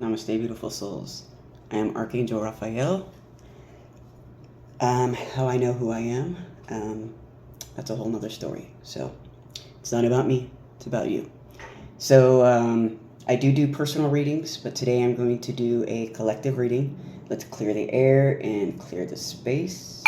Namaste, beautiful souls. I am Archangel Raphiel. How I know who I am, that's a whole nother story. So it's not about me, it's about you. So I do personal readings, but today I'm going to do a collective reading. Let's clear the air and clear the space.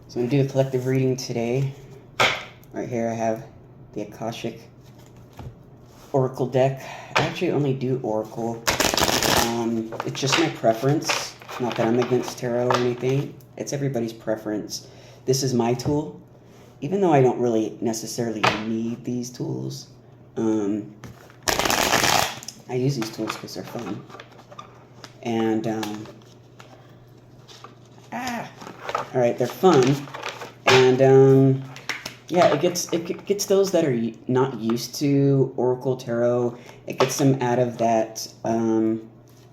So I'm going to do a collective reading today. Right here I have the Akashic Oracle deck. I actually only do Oracle. It's just my preference. Not that I'm against tarot or anything. It's everybody's preference. This is my tool. Even though I don't really necessarily need these tools. I use these tools because they're fun. And, alright, they're fun. And, yeah, it gets those that are not used to Oracle Tarot. It gets them out of that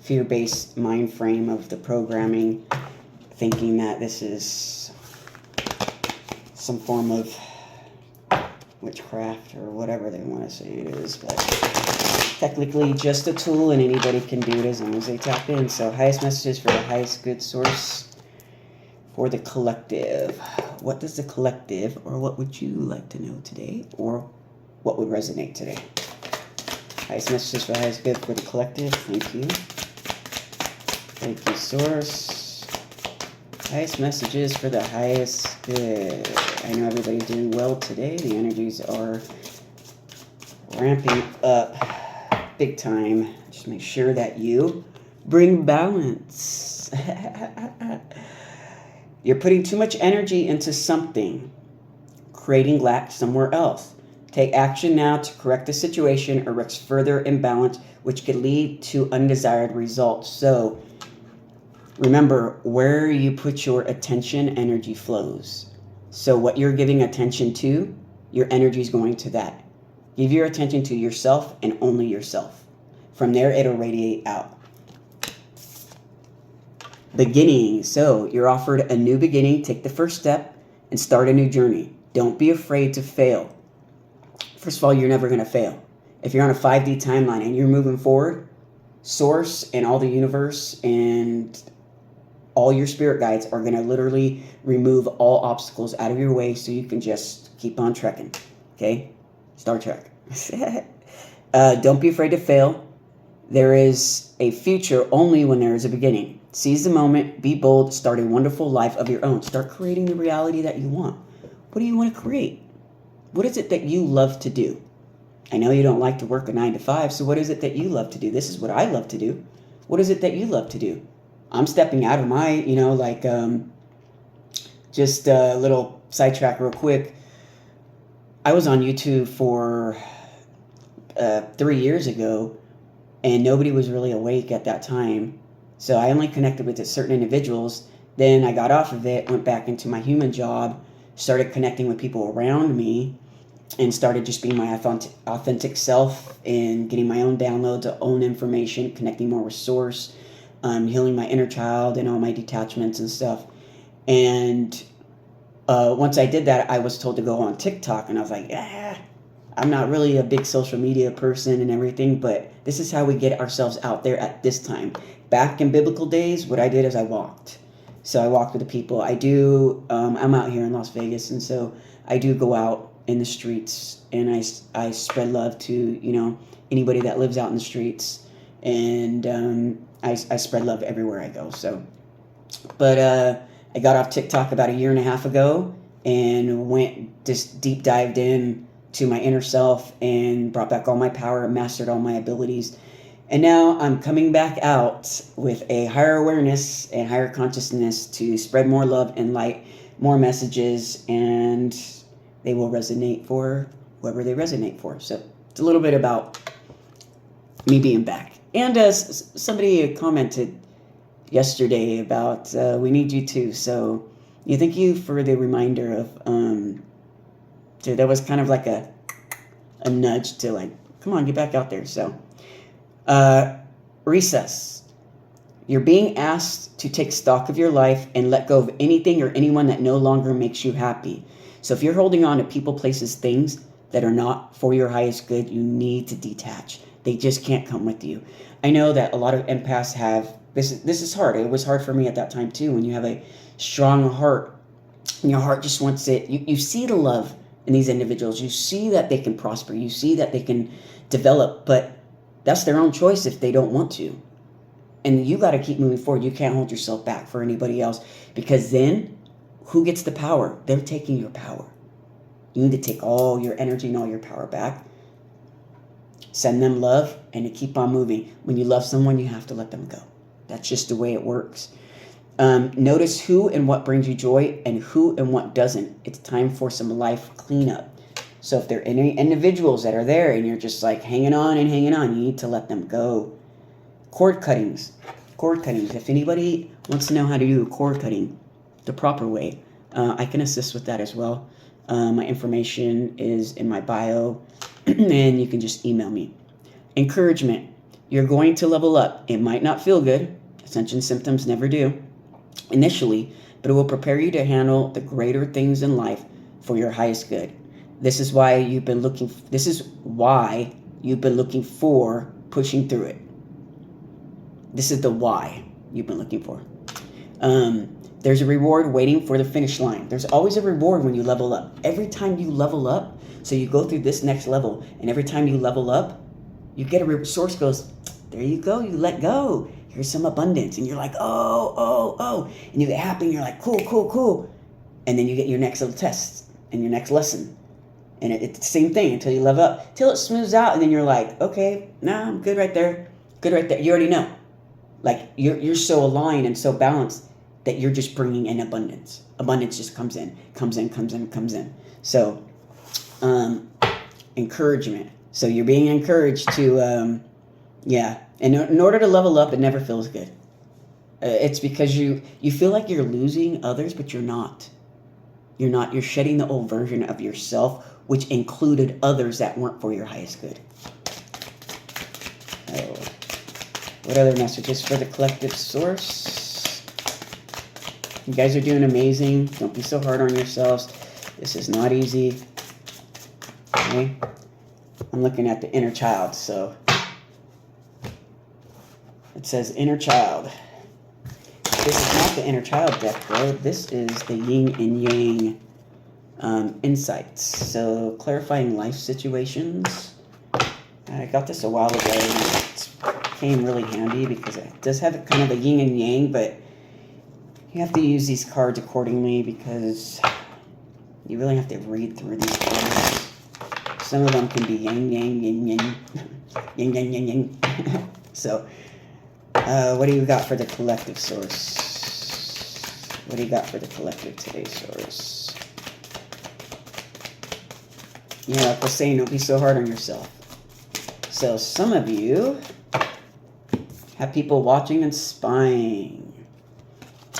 fear-based mind frame of the programming, thinking that this is some form of witchcraft or whatever they want to say it is. But technically just a tool, and anybody can do it as long as they tap in. So highest messages for the highest good source for the collective. What does the collective, or what would you like to know today, or what would resonate today? Highest messages for the highest good for the collective. Thank you. Thank you, source. Highest messages for the highest good. I know everybody's doing well today. The energies are ramping up big time. Just make sure that you bring balance. You're putting too much energy into something, creating lack somewhere else. Take action now to correct the situation or risk further imbalance, which could lead to undesired results. So remember, where you put your attention, energy flows. So what you're giving attention to, your energy is going to that. Give your attention to yourself and only yourself. From there, it'll radiate out. Beginning. So you're offered a new beginning. Take the first step and start a new journey. Don't be afraid to fail. First of all, you're never going to fail. If you're on a 5D timeline and you're moving forward, Source and all the universe and all your spirit guides are going to literally remove all obstacles out of your way so you can just keep on trekking. Okay? Star Trek. Don't be afraid to fail. There is a future only when there is a beginning. Seize the moment, be bold, start a wonderful life of your own. Start creating the reality that you want. What do you want to create? What is it that you love to do? I know you don't like to work a 9 to 5, so what is it that you love to do? This is what I love to do. What is it that you love to do? I'm stepping out of my, just a little sidetrack real quick. I was on YouTube for 3 years ago, and nobody was really awake at that time. So I only connected with certain individuals. Then I got off of it, went back into my human job, started connecting with people around me, and started just being my authentic self and getting my own downloads, own information, connecting more with Source, healing my inner child and all my detachments and stuff. And once I did that, I was told to go on TikTok, and I was like, I'm not really a big social media person and everything, but this is how we get ourselves out there at this time. Back in biblical days, what I did is I walked. So I walked with the people. I'm out here in Las Vegas, and so I do go out in the streets, and I spread love to, anybody that lives out in the streets, and I spread love everywhere I go. So, but I got off TikTok about 1.5 years ago and just deep dived in to my inner self and brought back all my power and mastered all my abilities. And now I'm coming back out with a higher awareness and higher consciousness to spread more love and light, more messages, and they will resonate for whoever they resonate for. So it's a little bit about me being back. And as somebody commented, yesterday about we need you too. So yeah, thank you for the reminder of dude, that was kind of like a nudge to like, come on, get back out there. So recess. You're being asked to take stock of your life and let go of anything or anyone that no longer makes you happy. So if you're holding on to people, places, things that are not for your highest good, you need to detach. They just can't come with you. I know that a lot of empaths have this is hard. It was hard for me at that time too. When you have a strong heart and your heart just wants it, you see the love in these individuals. You see that they can prosper. You see that they can develop, but that's their own choice if they don't want to. And you got to keep moving forward. You can't hold yourself back for anybody else, because then who gets the power? They're taking your power. You need to take all your energy and all your power back. Send them love and to keep on moving. When you love someone, you have to let them go. That's just the way it works. Notice who and what brings you joy and who and what doesn't. It's time for some life cleanup. So if there are any individuals that are there and you're just like hanging on, you need to let them go. Cord cuttings. If anybody wants to know how to do cord cutting the proper way, I can assist with that as well. My information is in my bio, and you can just email me. Encouragement. You're going to level up. It might not feel good. Ascension symptoms never do initially, but it will prepare you to handle the greater things in life for your highest good. This is why you've been looking for pushing through it. This is the why you've been looking for. There's a reward waiting for the finish line. There's always a reward when you level up. Every time you level up, so you go through this next level, and every time you level up, you get a source goes, there you go, you let go. Here's some abundance. And you're like, oh. And you get happy, and you're like, cool. And then you get your next little test and your next lesson. And it's the same thing until you level up, till it smooths out, and then you're like, okay, I'm good right there. You already know. Like, you're so aligned and so balanced that you're just bringing in abundance. Abundance just comes in. So, encouragement. So you're being encouraged to, And in order to level up, it never feels good. It's because you feel like you're losing others, but you're not. You're not. You're shedding the old version of yourself, which included others that weren't for your highest good. What other messages for the collective source? You guys are doing amazing. Don't be so hard on yourselves. This is not easy. Okay? I'm looking at the inner child, so it says inner child. This is not the inner child deck, though. This is the yin and yang insights. So clarifying life situations. I got this a while ago. It came really handy because it does have kind of a yin and yang, but you have to use these cards accordingly because you really have to read through these cards. Some of them can be yang, yang, yin, yang, yin, yang, yang, yang. So, what do you got for the collective source? What do you got for the collective today, source? Yeah, like I was saying, don't be so hard on yourself. So, some of you have people watching and spying.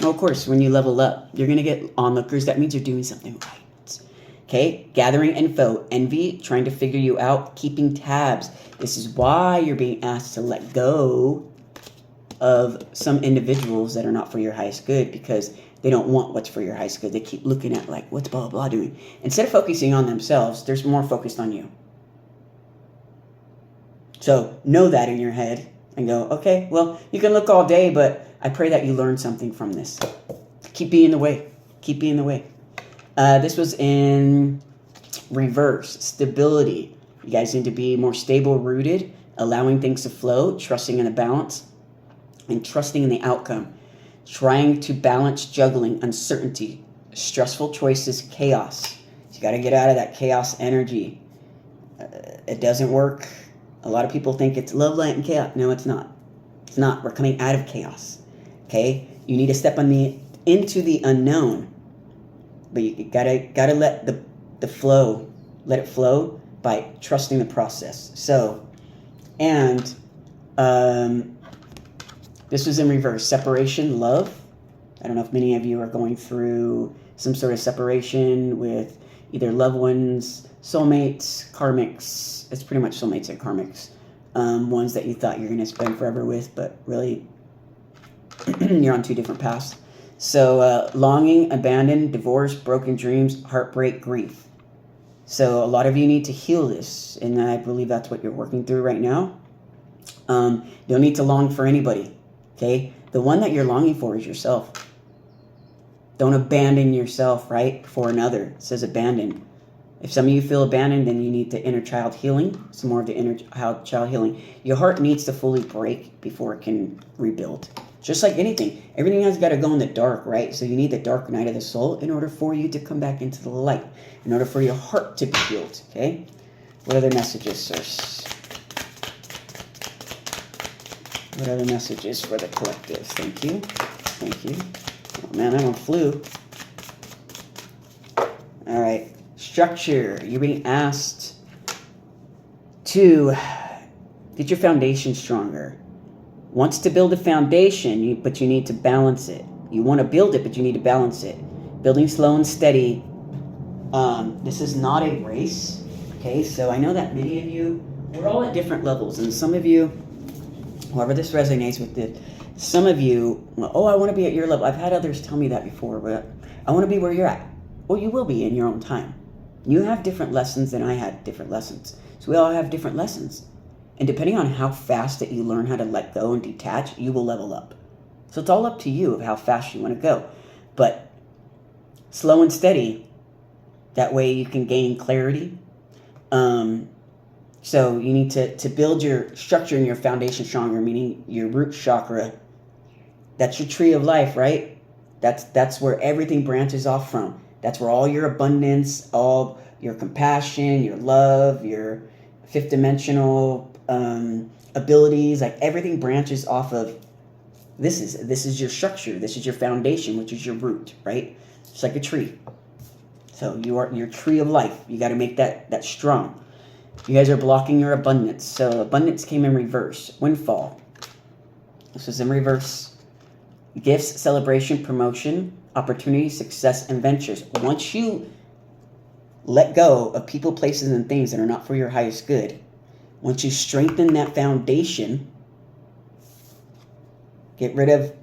Oh, of course, when you level up, you're going to get onlookers. That means you're doing something right. Okay? Gathering info. Envy, trying to figure you out. Keeping tabs. This is why you're being asked to let go of some individuals that are not for your highest good, because they don't want what's for your highest good. They keep looking at, like, what's blah, blah doing. Instead of focusing on themselves, there's more focused on you. So, know that in your head. And go, okay, well, you can look all day, but I pray that you learn something from this. Keep being the way. This was in reverse. Stability. You guys need to be more stable, rooted, allowing things to flow, trusting in the balance, and trusting in the outcome. Trying to balance, juggling, uncertainty, stressful choices, chaos. You got to get out of that chaos energy. It doesn't work. A lot of people think it's love, light, and chaos. No, it's not. It's not. We're coming out of chaos. Okay? You need to step into the unknown. But you gotta let the flow, let it flow by trusting the process. So, and This was in reverse. Separation, love. I don't know if many of you are going through some sort of separation with either loved ones, soulmates, karmics. It's pretty much soulmates and karmics. Ones that you thought you're going to spend forever with, but really you're on two different paths. So longing, abandon, divorce, broken dreams, heartbreak, grief. So a lot of you need to heal this, and I believe that's what you're working through right now. You don't need to long for anybody, okay? The one that you're longing for is yourself. Don't abandon yourself, right, for another. It says abandon. If some of you feel abandoned, then you need the inner child healing, some more of the inner child healing. Your heart needs to fully break before it can rebuild. Just like anything. Everything has got to go in the dark, right? So you need the dark night of the soul in order for you to come back into the light, in order for your heart to be healed, okay? What other messages, sirs? What other messages for the collective? Thank you. Thank you. Oh, man, I'm on flu. All right. Structure. You're being asked to get your foundation stronger. Wants to build a foundation, but you need to balance it. You want to build it, but you need to balance it. Building slow and steady. This is not a race. Okay, so I know that many of you, we're all at different levels, and some of you, whoever this resonates with it, some of you, oh, I want to be at your level. I've had others tell me that before, but I want to be where you're at. Well, you will be in your own time. You have different lessons than I had different lessons. So we all have different lessons. And depending on how fast that you learn how to let go and detach, you will level up. So it's all up to you of how fast you want to go. But slow and steady, that way you can gain clarity. So you need to build your structure and your foundation stronger, meaning your root chakra. That's your tree of life, right? That's where everything branches off from. That's where all your abundance, all your compassion, your love, your fifth dimensional abilities, like everything branches off of. This is your structure. This is your foundation, which is your root, right? It's like a tree. So you are your tree of life. You got to make that strong. You guys are blocking your abundance. So abundance came in reverse. Windfall. This was in reverse. Gifts, celebration, promotion, opportunity, success, and ventures. Once you let go of people, places, and things that are not for your highest good, once you strengthen that foundation, get rid of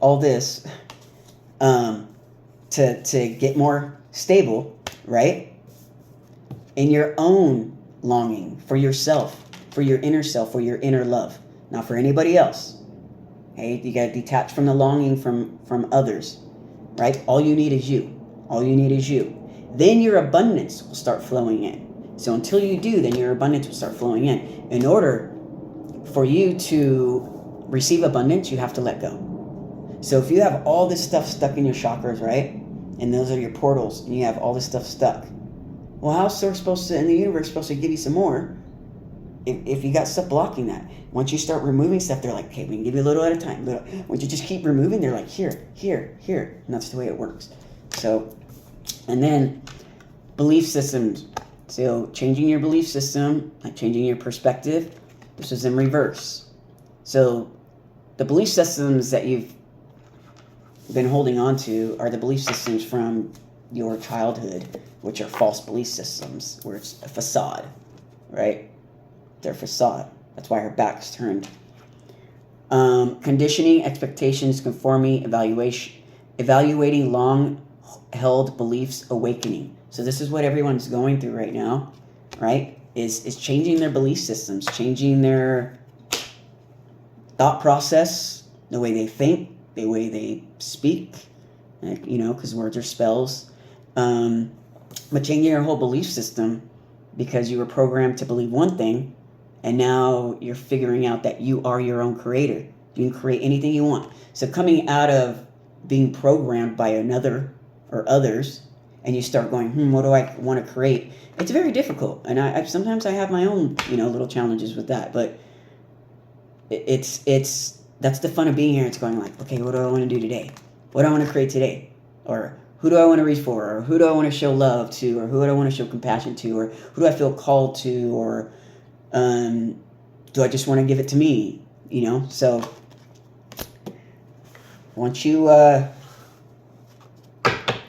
all this to get more stable, right? In your own longing for yourself, for your inner self, for your inner love, not for anybody else. Okay, you got to detach from the longing from others, right? All you need is you. All you need is you. Then your abundance will start flowing in. So until you do, then your abundance will start flowing in. In order for you to receive abundance, you have to let go. So if you have all this stuff stuck in your chakras, right? And those are your portals, and you have all this stuff stuck. Well, how's the universe supposed to give you some more if you got stuff blocking that? Once you start removing stuff, they're like, okay, we can give you a little at a time. Once you just keep removing, they're like, here, here, here. And that's the way it works. So, and then belief systems. So changing your belief system, like changing your perspective, this is in reverse. So the belief systems that you've been holding on to are the belief systems from your childhood, which are false belief systems, where it's a facade, right? They're a facade. That's why her back's turned. Conditioning, expectations, conforming, evaluating long-held beliefs, awakening. So this is what everyone's going through right now, right? Is changing their belief systems, changing their thought process, the way they think, the way they speak, because words are spells. But changing your whole belief system because you were programmed to believe one thing, and now you're figuring out that you are your own creator. You can create anything you want. So coming out of being programmed by another or others, and you start going, what do I want to create? It's very difficult, and I sometimes I have my own, little challenges with that. But it's that's the fun of being here. It's going like, okay, what do I want to do today? What do I want to create today? Or who do I want to reach for? Or who do I want to show love to? Or who do I want to show compassion to? Or who do I feel called to? Or do I just want to give it to me? You know, so once you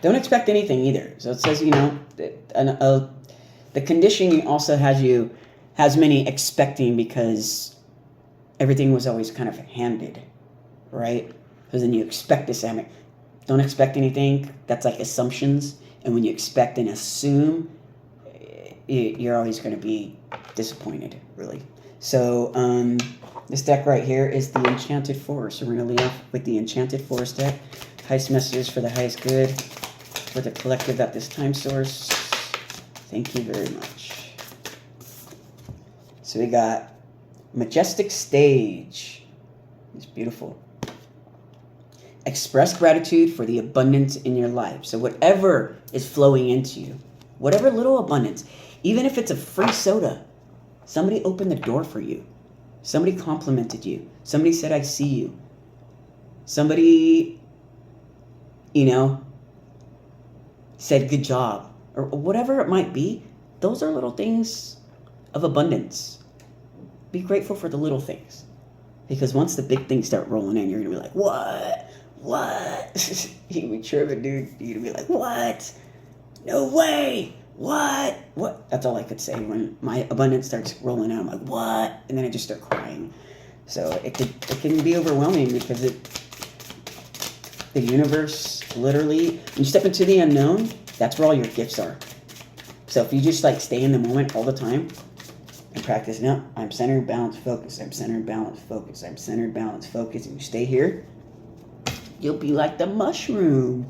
don't expect anything either. So it says, you know, the conditioning also has many expecting because everything was always kind of handed, right? Because then you expect this. Don't expect anything. That's like assumptions. And when you expect and assume, you're always going to be disappointed, really. So this deck right here is the Enchanted Forest. So we're going to lead off with the Enchanted Forest deck. Highest messages for the highest good for the collective at this time, source. Thank you very much. So we got Majestic Stage. It's beautiful. Express gratitude for the abundance in your life. So whatever is flowing into you, whatever little abundance, even if it's a free soda, somebody opened the door for you. Somebody complimented you. Somebody said, I see you. Somebody, you know, said good job. Or whatever it might be, those are little things of abundance. Be grateful for the little things. Because once the big things start rolling in, you're going to be like, what? What? You're going to be tripping, dude. You're going to be like, what? No way. What? What? That's all I could say when my abundance starts rolling out. I'm like, what? And then I just start crying. So it can be overwhelming because the universe, literally, when you step into the unknown, that's where all your gifts are. So if you just like stay in the moment all the time and practice, no, I'm centered, balanced, focus. I'm centered, balanced, focus. I'm centered, balanced, focus. And you stay here, you'll be like the mushroom.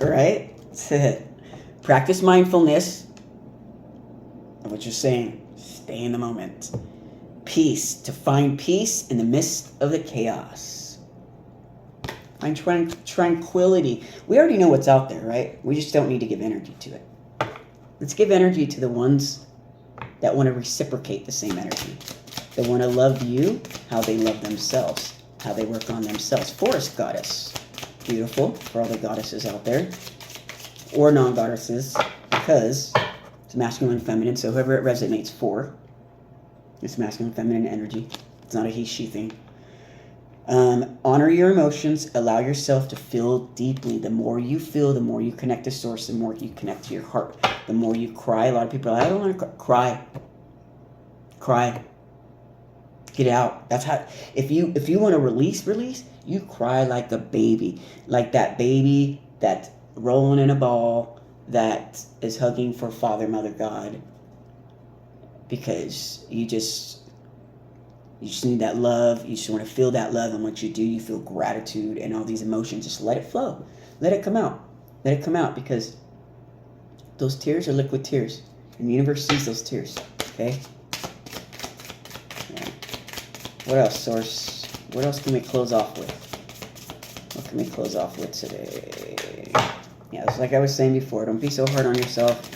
All right? That's it. Practice mindfulness. What you're saying, stay in the moment. Peace, to find peace in the midst of the chaos. Find tranquility. We already know what's out there, right? We just don't need to give energy to it. Let's give energy to the ones that want to reciprocate the same energy. They want to love you how they love themselves, how they work on themselves. Forest goddess. Beautiful for all the goddesses out there. Or non-goddesses, because it's masculine and feminine, so whoever it resonates for, it's masculine and feminine energy. It's not a he, she thing. Honor your emotions. Allow yourself to feel deeply. The more you feel, the more you connect to source, the more you connect to your heart. The more you cry. A lot of people are like, I don't want to cry. Cry. Get out. That's how, if you want to release, you cry like a baby. Like that baby that's rolling in a ball that is hugging for Father, Mother, God. Because you just need that love. You just want to feel that love. And once you do, you feel gratitude and all these emotions. Just let it flow. Let it come out. Let it come out, because those tears are liquid tears. And the universe sees those tears. Okay? Yeah. What else, Source? What else can we close off with? What can we close off with today? Yeah, it's like I was saying before. Don't be so hard on yourself.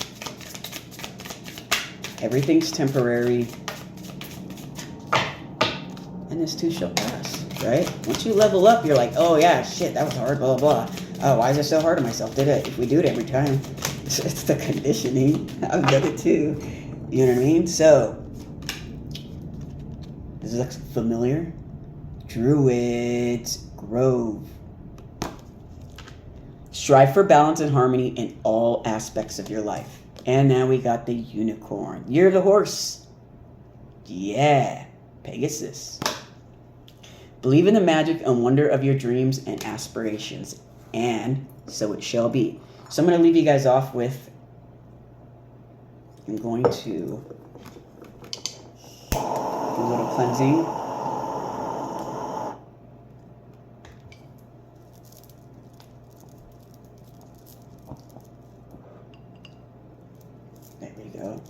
Everything's temporary. And this too shall pass, right? Once you level up, you're like, oh yeah, shit, that was hard, blah, blah, blah. Oh, why is it so hard on myself? If we do it every time, it's the conditioning. I've done it too. You know what I mean? So, this looks familiar. Druid's Grove. Strive for balance and harmony in all aspects of your life. And now we got the unicorn. Year of the horse. Yeah. Pegasus. Believe in the magic and wonder of your dreams and aspirations, and so it shall be. So I'm going to leave you guys off with, I'm going to do a little cleansing. There we go.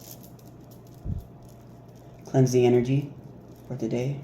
Cleanse the energy for today.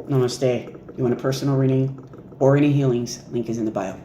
Namaste. You want a personal reading or any healings? Link is in the bio.